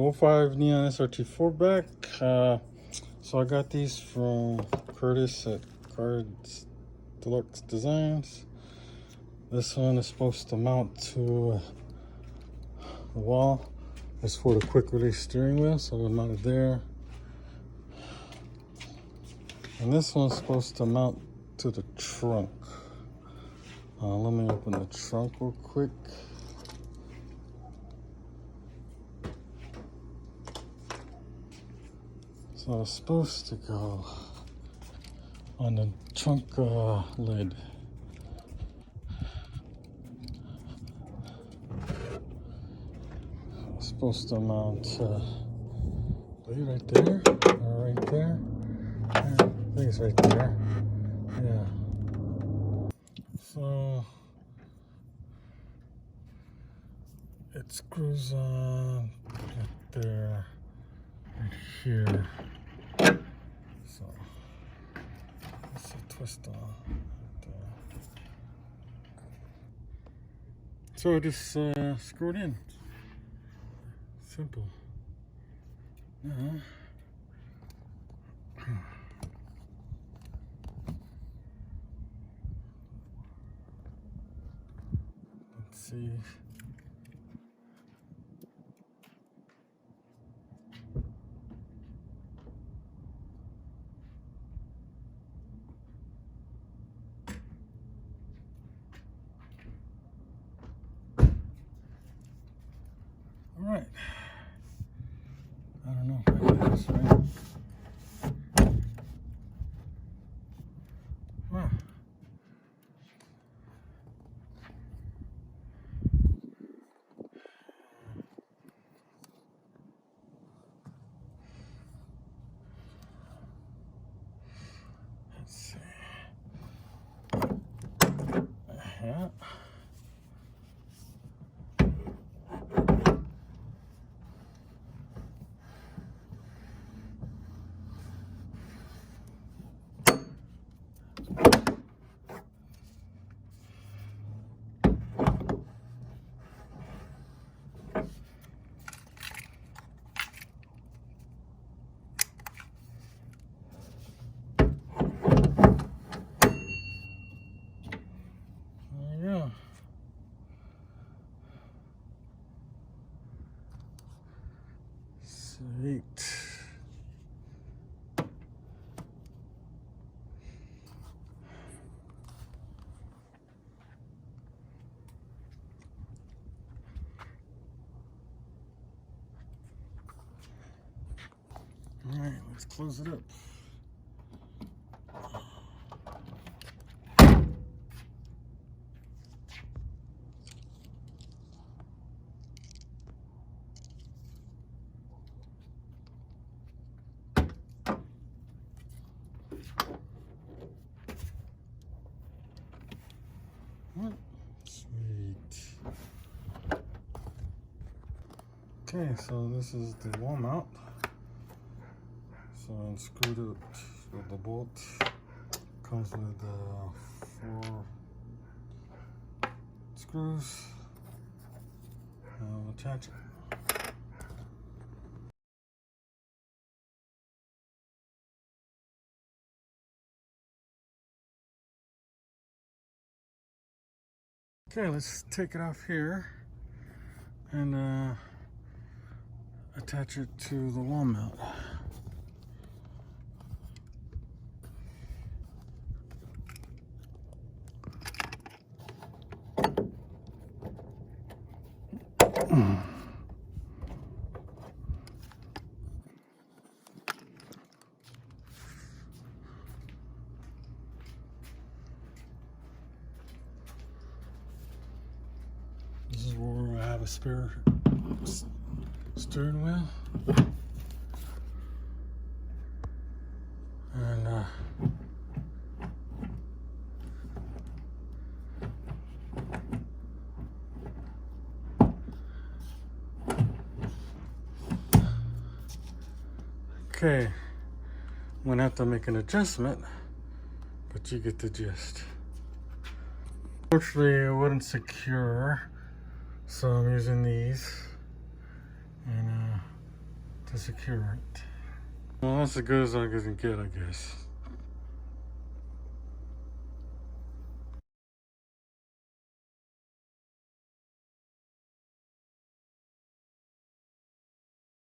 05 Neon SRT4 back. So I got these from Curtis at Cards Deluxe Designs. This one is supposed to mount to the wall. It's for the quick release steering wheel, so I mounted there. And this one's supposed to mount to the trunk. Let me open the trunk real quick. So it's supposed to go on the trunk lid. It's supposed to mount right there, or right there. I think it's right there. Yeah. So it screws on right there, right here. So it's a twist on right there. So I just screw it in. Simple. Let's see. All right. I don't know if I did this right. Wow. Let's see. Yeah. Sweet. All right, let's close it up. Sweet. Okay, so this is the wall mount. So I'm screwed it with the bolt. Comes with 4 screws. I'll attach it. Okay, let's take it off here and attach it to the wall mount. This is where I have a spare steering wheel. And okay, I'm gonna have to make an adjustment, but you get the gist. Unfortunately, it wouldn't secure, so I'm using these. And to secure it. Well, that's as good as I can get, I guess.